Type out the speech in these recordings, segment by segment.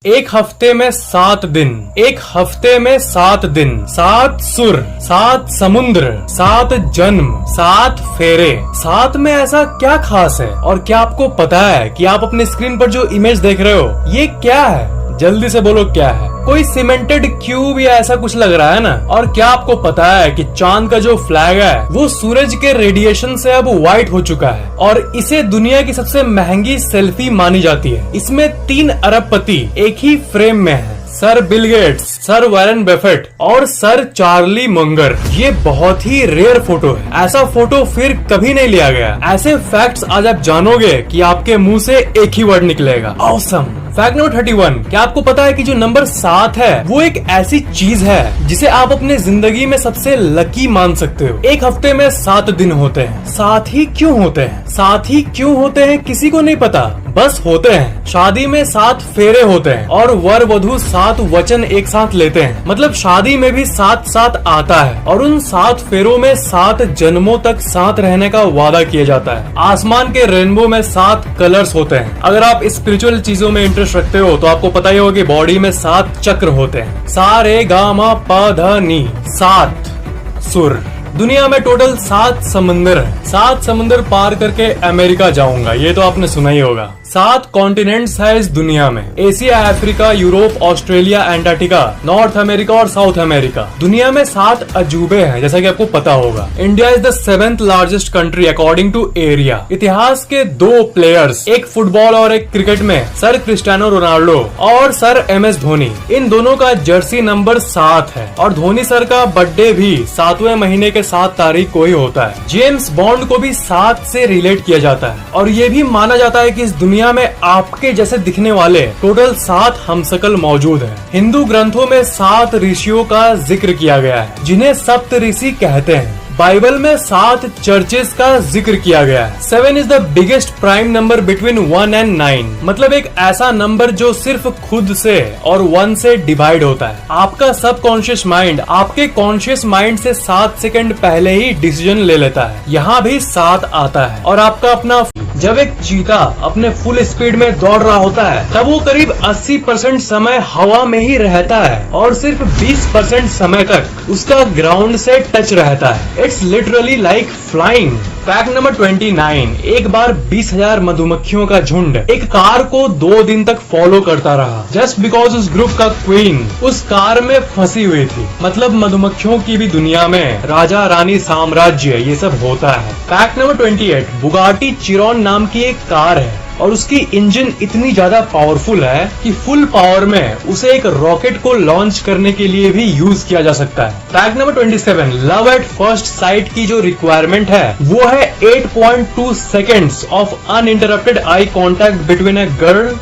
एक हफ्ते में 7 दिन, एक हफ्ते में 7 दिन, 7 सुर, 7 समुद्र, 7 जन्म, 7 फेरे। 7 में ऐसा क्या खास है? और क्या आपको पता है कि आप अपने स्क्रीन पर जो इमेज देख रहे हो ये क्या है? जल्दी से बोलो क्या है? कोई सीमेंटेड क्यूब या ऐसा कुछ लग रहा है ना? और क्या आपको पता है कि चांद का जो फ्लैग है वो सूरज के रेडिएशन से अब व्हाइट हो चुका है और इसे दुनिया की सबसे महंगी सेल्फी मानी जाती है। इसमें 3 अरबपति एक ही फ्रेम में है, sir Bill Gates, sir Warren Buffett और सर चार्ली मंगर। ये बहुत ही रेयर फोटो है, ऐसा फोटो फिर कभी नहीं लिया गया। ऐसे फैक्ट्स आज आप जानोगे कि आपके मुंह से एक ही वर्ड निकलेगा, ऑसम। फैक्ट नंबर 31, क्या आपको पता है कि जो नंबर 7 है वो एक ऐसी चीज है जिसे आप अपने जिंदगी में सबसे लकी मान सकते हो। एक हफ्ते में 7 दिन होते हैं। 7 ही क्यों होते हैं? 7 ही क्यों होते हैं किसी को नहीं पता, बस होते हैं। शादी में 7 फेरे होते हैं और वर वधु 7 वचन एक साथ लेते हैं। मतलब शादी में भी 7-7 आता है और उन 7 फेरों में 7 जन्मों तक साथ रहने का वादा किया जाता है। आसमान के रेनबो में 7 कलर्स होते हैं। अगर आप स्पिरिचुअल चीजों में इंटरेस्ट रखते हो तो आपको पता ही होगा कि बॉडी में 7 चक्र होते हैं। सा रे गा मा पा धा नी, 7 सुर। दुनिया में टोटल 7 समंदर है। 7 समंदर पार करके अमेरिका जाऊंगा, ये तो आपने सुना ही होगा। 7 कॉन्टिनेंट्स है इस दुनिया में, Asia, Africa, Europe, Australia, Antarctica, north America और साउथ अमेरिका। दुनिया में 7 अजूबे हैं, जैसा कि आपको पता होगा। India is the 7th largest country according to area. इतिहास के 2 प्लेयर्स, एक फुटबॉल और एक क्रिकेट में, सर क्रिस्टियानो रोनाल्डो और सर MS धोनी, इन दोनों का जर्सी नंबर 7 है। और धोनी सर का बर्थडे भी 7वें महीने के 7 तारीख को ही होता है। जेम्स बॉन्ड को भी 7 से रिलेट किया जाता है और ये भी माना जाता है कि इस दुनिया में आपके जैसे दिखने वाले टोटल 7 हमशक्ल मौजूद हैं। हिंदू ग्रंथों में 7 ऋषियों का जिक्र किया गया है जिन्हें सप्त ऋषि कहते हैं। बाइबल में 7 चर्चेस का जिक्र किया गया है। 7 is the biggest prime number between 1 and 9। मतलब एक ऐसा नंबर जो सिर्फ खुद से और 1 से डिवाइड होता है। आपका सबकॉन्शियस माइंड आपके कॉन्शियस माइंड से 7 सेकंड पहले ही डिसीजन ले लेता है। यहाँ भी 7 आता है। और आपका अपना, जब एक चीता अपने फुल स्पीड में दौड़ रहा होता है तब वो करीब 80% समय हवा में ही रहता है और सिर्फ 20% समय तक उसका ग्राउंड से टच रहता है। It's literally like flying. Fact number 29, एक बार 20,000 मधुमक्खियों का झुंड एक कार को 2 दिन तक फॉलो करता रहा जस्ट बिकॉज उस ग्रुप का क्वीन उस कार में फंसी हुई थी। मतलब मधुमक्खियों की भी दुनिया में राजा रानी साम्राज्य ये सब होता है। फैक्ट नंबर 28, बुगाटी चिरॉन नाम की एक कार है और उसकी इंजन इतनी ज्यादा पावरफुल है कि फुल पावर में उसे एक रॉकेट को लॉन्च करने के लिए भी यूज किया जा सकता है। Fact number 27, love at first sight की जो रिक्वायरमेंट है वो है 8.2 seconds of uninterrupted eye contact between a girl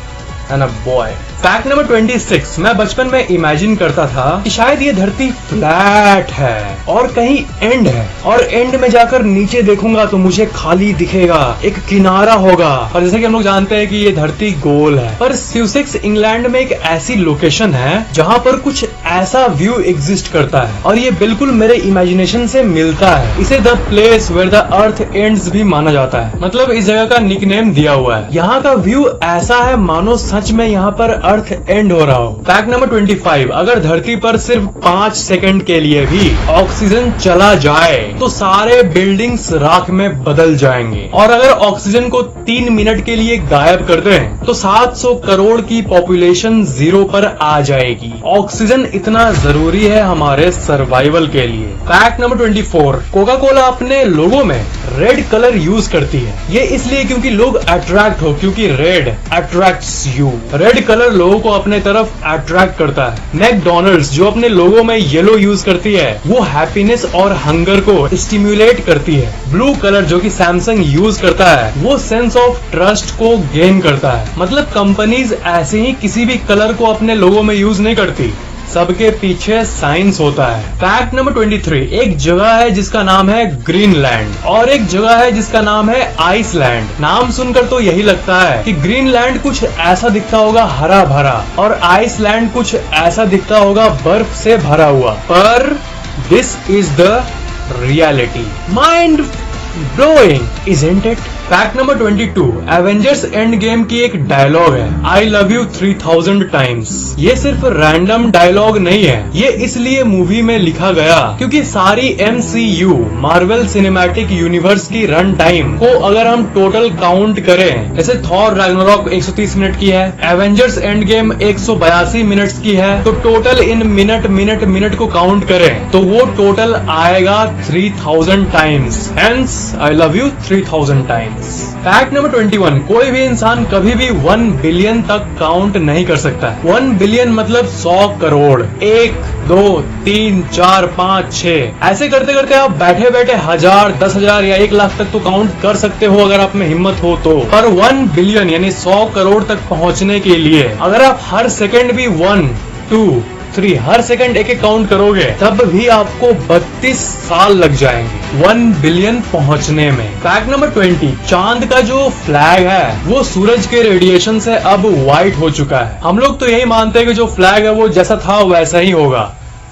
and a boy. Fact number 26, मैं बचपन में इमेजिन करता था कि शायद ये धरती फ्लैट है और कहीं एंड है और एंड में जाकर नीचे देखूंगा तो मुझे खाली दिखेगा, एक किनारा होगा। और जैसे कि हम लोग जानते हैं कि ये धरती गोल है, पर स्यूसेक्स इंग्लैंड में एक ऐसी लोकेशन है जहाँ पर कुछ ऐसा व्यू एग्जिस्ट करता है और ये बिल्कुल मेरे इमेजिनेशन से मिलता है। इसे the place where the earth ends भी माना जाता है। मतलब इस जगह का निकनेम दिया हुआ है। यहाँ का व्यू ऐसा है मानो सच में यहाँ पर अर्थ एंड हो रहा हो। फैक्ट नंबर 25, अगर धरती पर सिर्फ 5 सेकंड के लिए भी ऑक्सीजन चला जाए तो सारे बिल्डिंग्स राख में बदल जाएंगे और अगर ऑक्सीजन को 3 मिनट के लिए गायब कर दें तो 700 करोड़ की पॉपुलेशन 0 पर आ जाएगी। ऑक्सीजन इतना जरूरी है हमारे सर्वाइवल के लिए। फैक्ट नंबर 24, कोका कोला अपने लोगो में रेड कलर यूज करती है। ये इसलिए क्योंकि लोग अट्रैक्ट हो, क्योंकि red attracts you. Red colour लोगों को अपने तरफ अट्रैक्ट करता है। मैकडॉनल्ड्स जो अपने लोगो में येलो यूज करती है वो हैप्पीनेस और हंगर को स्टिम्युलेट करती है। ब्लू कलर जो कि सैमसंग यूज करता है वो सेंस ऑफ ट्रस्ट को गेन करता है। मतलब कंपनीज ऐसे ही किसी भी कलर को अपने लोगो में यूज नहीं करती, सबके पीछे साइंस होता है। फैक्ट नंबर 23, एक जगह है जिसका नाम है ग्रीनलैंड और एक जगह है जिसका नाम है आइसलैंड। नाम सुनकर तो यही लगता है कि ग्रीनलैंड कुछ ऐसा दिखता होगा हरा भरा और आइसलैंड कुछ ऐसा दिखता होगा बर्फ से भरा हुआ, पर this is the reality. Mind blowing, isn't it? Fact number 22, Avengers end game की एक डायलॉग है, आई लव यू 3000 टाइम्स। ये सिर्फ रैंडम डायलॉग नहीं है, ये इसलिए मूवी में लिखा गया क्योंकि सारी MCU मार्वल सिनेमैटिक यूनिवर्स की रन टाइम को अगर हम टोटल काउंट करें, जैसे थॉर रैग्नारोक 130 मिनट की है, एवेंजर्स एंड गेम 182 मिनट्स की है, तो टोटल इन मिनट को काउंट करें तो वो टोटल आएगा 3000 times. Hence I love you 3000 times. Fact number 21, कोई भी इंसान कभी भी 1 बिलियन तक काउंट नहीं कर सकता है। 1 बिलियन मतलब 100 करोड़। 1, 2, 3, 4, 5, 6 ऐसे करते करते आप बैठे बैठे 1000, 10,000 या 1 लाख तक तो काउंट कर सकते हो अगर आप में हिम्मत हो तो। पर 1 बिलियन यानी 100 करोड़ तक पहुंचने के लिए अगर आप हर सेकंड भी 1, 2, 3 हर सेकंड एक काउंट करोगे तब भी आपको 32 साल लग जाएंगे 1 बिलियन पहुंचने में। फैक्ट नंबर 20, चांद का जो फ्लैग है वो सूरज के रेडिएशन से अब व्हाइट हो चुका है। हम लोग तो यही मानते हैं कि जो फ्लैग है वो जैसा था वैसा ही होगा,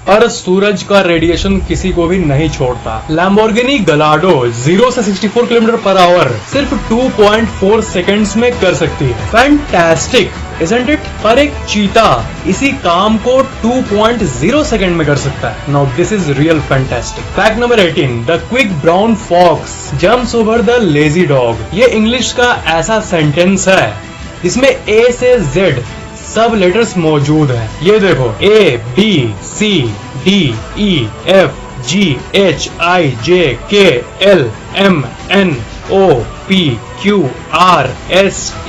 पर सूरज का रेडिएशन किसी को भी नहीं छोड़ता। लैम्बोर्गिनी गलाडो 0 से 64 किलोमीटर पर आवर सिर्फ 2.4 सेकंड्स में कर सकती है। Fantastic isn't it? पर एक चीता इसी काम को 2.0 सेकंड में कर सकता है। Now this is real fantastic. Fact number 18, the quick brown fox jumps over the lazy dog. ये इंग्लिश का ऐसा सेंटेंस है जिसमें A से Z सब लेटर्स मौजूद हैं। ये देखो A, B, C, D, E, F, G, H, I, J, K, L, M, N, O, P, Q, R, S, T,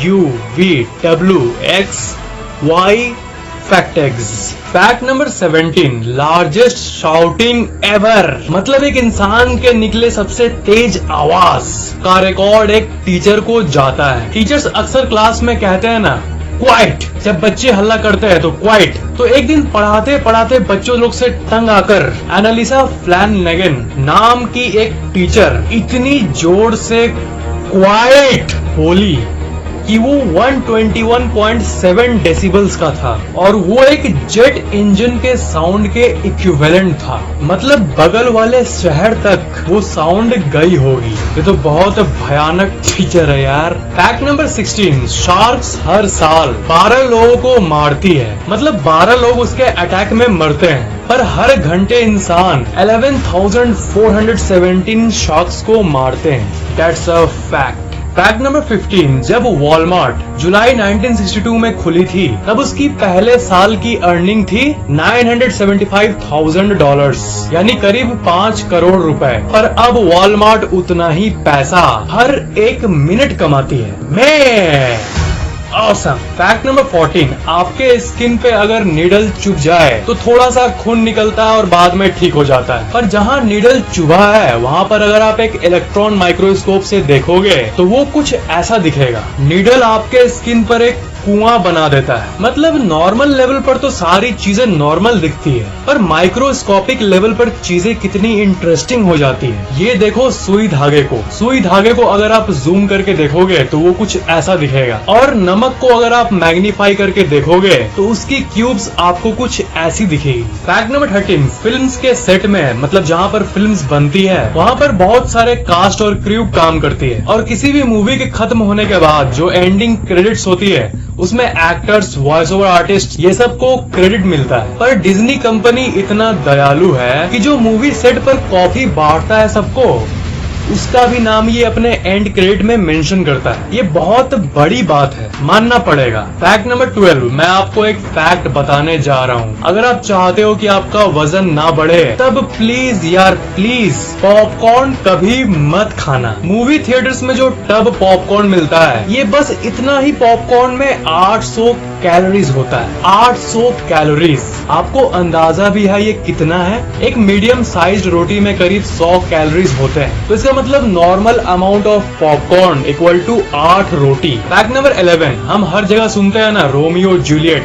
U, V, W, X, Y, फैक्टेग्स। Fact number 17, largest shouting ever मतलब एक इंसान के निकले सबसे तेज आवाज का रिकॉर्ड एक टीचर को जाता है। टीचर्स अक्सर क्लास में कहते हैं ना क्वाइट, जब बच्चे हल्ला करते हैं तो क्वाइट। तो एक दिन पढ़ाते पढ़ाते बच्चों लोग से तंग आकर एनालिसा फ्लैनगन नाम की एक टीचर इतनी जोर से क्वाइट बोली कि वो 121.7 डेसिबल्स का था और वो एक जेट इंजन के साउंड के इक्विवेलेंट था। मतलब बगल वाले शहर तक वो साउंड गई होगी। ये तो बहुत भयानक फीचर है यार। फैक्ट नंबर 16, शार्क्स हर साल 12 लोगों को मारती है। मतलब 12 लोग उसके अटैक में मरते हैं, पर हर घंटे इंसान 11,417 शार्क्स को मारते हैं। That's a fact. Fact number 15, जब वॉलमार्ट जुलाई 1962 में खुली थी तब उसकी पहले साल की अर्निंग थी $975,000 यानी करीब 5 करोड़ रुपए। पर अब वॉलमार्ट उतना ही पैसा हर 1 मिनट कमाती है। मैं Awesome. फैक्ट नंबर 14, आपके स्किन पे अगर नीडल चुभ जाए तो थोड़ा सा खून निकलता है और बाद में ठीक हो जाता है, पर जहाँ नीडल चुभा है वहाँ पर अगर आप एक इलेक्ट्रॉन माइक्रोस्कोप से देखोगे तो वो कुछ ऐसा दिखेगा। नीडल आपके स्किन पर एक कुआं बना देता है। मतलब नॉर्मल लेवल पर तो सारी चीजें नॉर्मल दिखती है, पर माइक्रोस्कोपिक लेवल पर चीजें कितनी इंटरेस्टिंग हो जाती है। ये देखो सुई धागे को अगर आप जूम करके देखोगे तो वो कुछ ऐसा दिखेगा, और नमक को अगर आप मैग्नीफाई करके देखोगे तो उसकी क्यूब्स आपको कुछ ऐसी दिखेगी। फैक्ट नंबर 13, फिल्म्स के सेट में मतलब जहाँ पर फिल्म्स बनती है वहाँ पर बहुत सारे कास्ट और क्रू काम करती है, और किसी भी मूवी के खत्म होने के बाद जो एंडिंग क्रेडिट्स होती है उसमें एक्टर्स, वॉइस ओवर आर्टिस्ट ये सब को क्रेडिट मिलता है। पर डिज्नी कंपनी इतना दयालु है कि जो मूवी सेट पर कॉफी बांटता है सबको, उसका भी नाम ये अपने एंड क्रेडिट में मेंशन करता है। ये बहुत बड़ी बात है, मानना पड़ेगा। फैक्ट नंबर 12, मैं आपको एक फैक्ट बताने जा रहा हूँ। अगर आप चाहते हो कि आपका वजन ना बढ़े तब प्लीज यार प्लीज पॉपकॉर्न कभी मत खाना। मूवी थिएटर्स में जो टब पॉपकॉर्न मिलता है ये बस इतना ही पॉपकॉर्न में 800 कैलोरीज होता है। 800 कैलोरीज। आपको अंदाजा भी है ये कितना है? एक मीडियम साइज्ड रोटी में करीब 100 कैलोरीज होते हैं, तो इसका मतलब normal amount of popcorn equal to 8 roti. Fact number 11, हम हर जगह सुनते हैं ना रोमियो जूलियट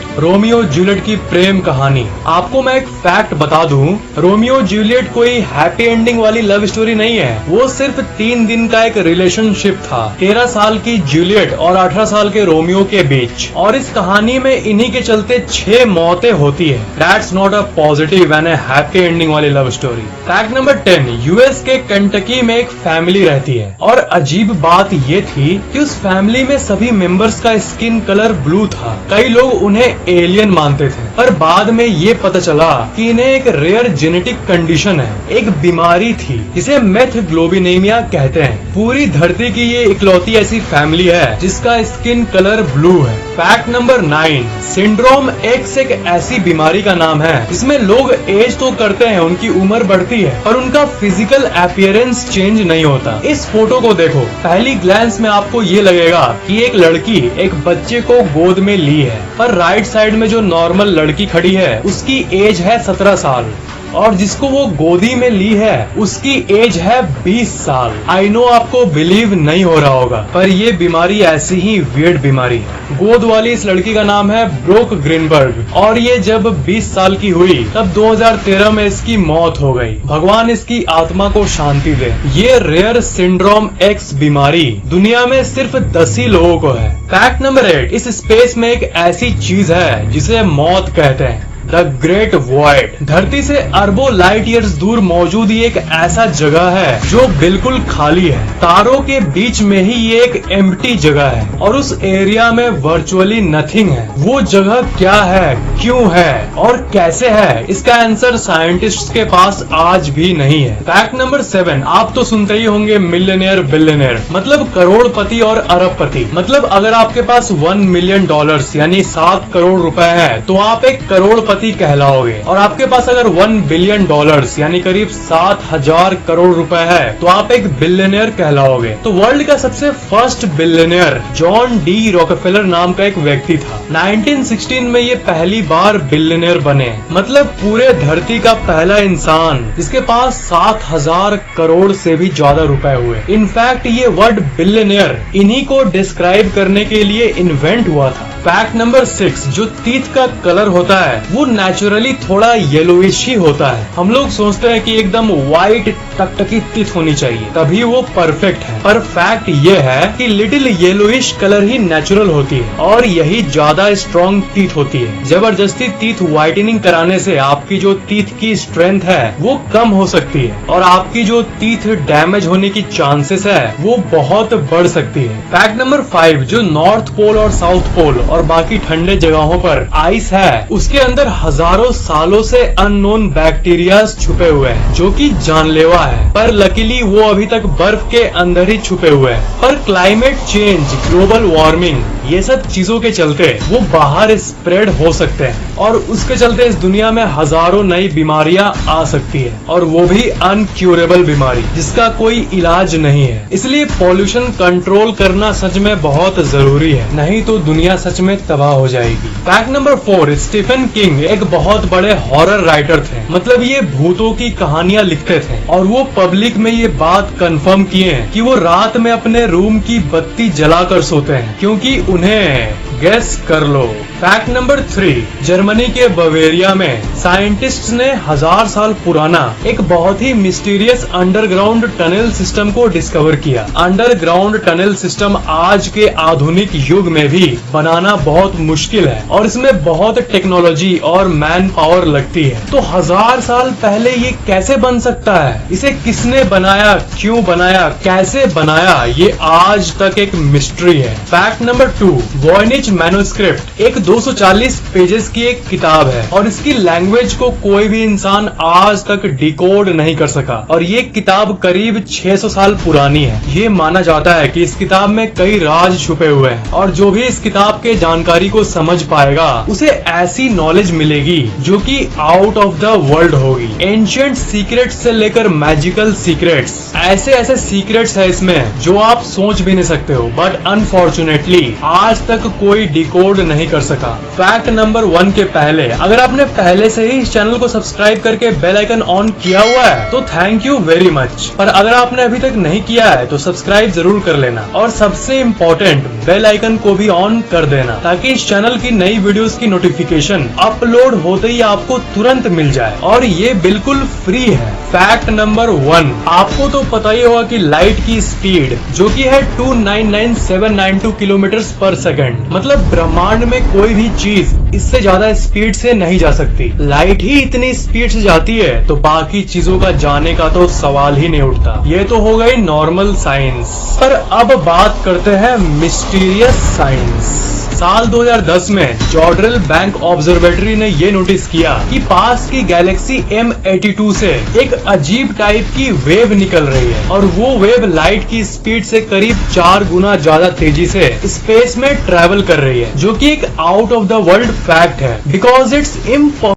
की प्रेम कहानी। आपको मैं एक फैक्ट बता दूं, रोमियो जूलियट कोई हैप्पी एंडिंग वाली लव स्टोरी नहीं है। वो सिर्फ 3 दिन का एक रिलेशनशिप था 13 साल की जूलियट और 18 साल के रोमियो के बीच। और इस कहानी कहानी में इन्हीं के चलते 6 मौतें होती है। That's not a positive and happy ending वाली love story. Fact number 10, US के कंटकी में एक फैमिली रहती है और अजीब बात ये थी कि उस फैमिली में सभी मेंबर्स का स्किन कलर ब्लू था। कई लोग उन्हें एलियन मानते थे, पर बाद में ये पता चला कि इन्हें एक रेयर जेनेटिक कंडीशन है, एक बीमारी थी जिसे मेथग्लोबिनेमिया कहते हैं। पूरी धरती की ये इकलौती ऐसी फैमिली है जिसका स्किन कलर ब्लू है। फैक्ट नंबर 9, सिंड्रोम एक्स एक ऐसी बीमारी का नाम है जिसमें लोग एज तो करते हैं, उनकी उम्र बढ़ती है पर उनका फिजिकल अपीयरेंस चेंज नहीं होता। इस फोटो को देखो, पहली ग्लैंस में आपको ये लगेगा कि एक लड़की एक बच्चे को गोद में ली है, पर राइट साइड में जो नॉर्मल लड़की खड़ी है उसकी एज है 17 साल और जिसको वो गोदी में ली है उसकी एज है 20 साल। आई नो आपको बिलीव नहीं हो रहा होगा, पर ये बीमारी ऐसी ही वियर्ड बीमारी है। गोद वाली इस लड़की का नाम है ब्रोक ग्रीनबर्ग और ये जब 20 साल की हुई तब 2013 में इसकी मौत हो गई। भगवान इसकी आत्मा को शांति दे। ये रेयर सिंड्रोम एक्स बीमारी दुनिया में सिर्फ 10 ही लोगों को है। फैक्ट नंबर 8, इस स्पेस में एक ऐसी चीज है जिसे मौत कहते हैं, द ग्रेट वॉइड। धरती से अरबों लाइट ईयर्स दूर मौजूद ये एक ऐसा जगह है जो बिल्कुल खाली है। तारों के बीच में ही ये एक एम्प्टी जगह है और उस एरिया में वर्चुअली नथिंग है। वो जगह क्या है, क्यों है और कैसे है, इसका आंसर साइंटिस्ट्स के पास आज भी नहीं है। फैक्ट नंबर 7, आप तो सुनते ही होंगे मिलियनेयर बिलियनेयर, मतलब करोड़पति और अरबपति। मतलब अगर आपके पास $1 मिलियन यानी 7 करोड़ रुपए है तो आप एक करोड़पति कहलाओगे, और आपके पास अगर $1 बिलियन यानी करीब 7,000 करोड़ रुपए है तो आप एक बिलियनियर कहलाओगे। तो वर्ल्ड का सबसे first billionaire John D Rockefeller नाम का एक व्यक्ति था। 1916 में ये पहली बार बिलियनियर बने, मतलब पूरे धरती का पहला इंसान जिसके पास 7,000 करोड़ से भी ज्यादा रुपए हुए। इनफैक्ट ये वर्ड बिलियनियर इन्हीं को डिस्क्राइब करने के लिए इन्वेंट हुआ था। फैक्ट नंबर 6, जो टीथ का कलर होता है वो नेचुरली थोड़ा येलोइश ही होता है। हम लोग सोचते हैं कि एकदम व्हाइट टकटकी टीथ होनी चाहिए तभी वो परफेक्ट है, पर फैक्ट ये है कि लिटिल येलोइश कलर ही नेचुरल होती है और यही ज्यादा स्ट्रॉन्ग टीथ होती है। जबरदस्ती टीथ व्हाइटनिंग कराने से आपकी जो टीथ की स्ट्रेंथ है वो कम हो सकती है और आपकी जो टीथ डैमेज होने की चांसेस है वो बहुत बढ़ सकती है। फैक्ट नंबर 5, जो नॉर्थ पोल और साउथ पोल और बाकी ठंडे जगहों पर आइस है उसके अंदर हजारों सालों से अननोन बैक्टीरिया छुपे हुए हैं जो कि जानलेवा है, पर लकीली वो अभी तक बर्फ के अंदर ही छुपे हुए हैं। पर क्लाइमेट चेंज, ग्लोबल वार्मिंग, ये सब चीजों के चलते वो बाहर स्प्रेड हो सकते हैं और उसके चलते इस दुनिया में हजारों नई बीमारियां आ सकती है और वो भी अनक्यूरेबल बीमारी जिसका कोई इलाज नहीं है। इसलिए पॉल्यूशन कंट्रोल करना सच में बहुत जरूरी है, नहीं तो दुनिया सच में तबाह हो जाएगी। फैक्ट नंबर 4, स्टीफन किंग एक बहुत बड़े हॉरर राइटर थे, मतलब ये भूतों की कहानियां लिखते थे और वो पब्लिक में ये बात कंफर्म किए हैं कि वो रात में अपने रूम की बत्ती जलाकर सोते हैं, क्योंकि उन्हें गेस कर लो। फैक्ट नंबर 3, जर्मनी के बवेरिया में साइंटिस्ट्स ने 1000 साल पुराना एक बहुत ही मिस्टीरियस अंडरग्राउंड टनल सिस्टम को डिस्कवर किया। अंडरग्राउंड टनल सिस्टम आज के आधुनिक युग में भी बनाना बहुत मुश्किल है और इसमें बहुत टेक्नोलॉजी और मैन पावर लगती है। तो 1000 साल पहले ये कैसे बन सकता है, इसे किसने बनाया, क्यों बनाया, कैसे बनाया, ये आज तक एक मिस्ट्री है। फैक्ट नंबर 2, वॉयनिच मैन्युस्क्रिप्ट एक 240 पेजेस की एक किताब है और इसकी लैंग्वेज को कोई भी इंसान आज तक डिकोड नहीं कर सका और ये किताब करीब 600 साल पुरानी है। ये माना जाता है कि इस किताब में कई राज छुपे हुए हैं और जो भी इस किताब के जानकारी को समझ पाएगा उसे ऐसी नॉलेज मिलेगी जो कि आउट ऑफ द वर्ल्ड होगी। एंशिएंट सीक्रेट्स से लेकर मैजिकल सीक्रेट्स, ऐसे ऐसे सीक्रेट्स है इसमें जो आप सोच भी नहीं सकते हो, बट अनफॉर्चुनेटली आज तक कोई डिकोड नहीं कर सका। फैक्ट नंबर 1 के पहले, अगर आपने पहले से ही इस चैनल को सब्सक्राइब करके बेल आइकन ऑन किया हुआ है तो थैंक यू वेरी मच, पर अगर आपने अभी तक नहीं किया है तो सब्सक्राइब जरूर कर लेना और सबसे इम्पोर्टेंट बेल आइकन को भी ऑन कर देना ताकि इस चैनल की नई वीडियोस की नोटिफिकेशन अपलोड होते ही आपको तुरंत मिल जाए और ये बिल्कुल फ्री है। फैक्ट नंबर 1, आपको तो पता ही होगा कि लाइट की स्पीड जो कि है 299,792 किलोमीटर पर सेकंड, मतलब ब्रह्मांड में कोई भी चीज इससे ज्यादा स्पीड से नहीं जा सकती। लाइट ही इतनी स्पीड से जाती है तो बाकी चीजों का जाने का तो सवाल ही नहीं उठता। ये तो हो गई नॉर्मल साइंस, पर अब बात करते हैं मिस्टीरियस साइंस। साल 2010 में जॉर्डल बैंक ऑब्जर्वेटरी ने ये नोटिस किया कि पास की गैलेक्सी M82 से एक अजीब टाइप की वेव निकल रही है और वो वेव लाइट की स्पीड से करीब 4 गुना ज्यादा तेजी से स्पेस में ट्रेवल कर रही है, जो कि एक out of the world fact है, बिकॉज इट्स इम्पॉसिबल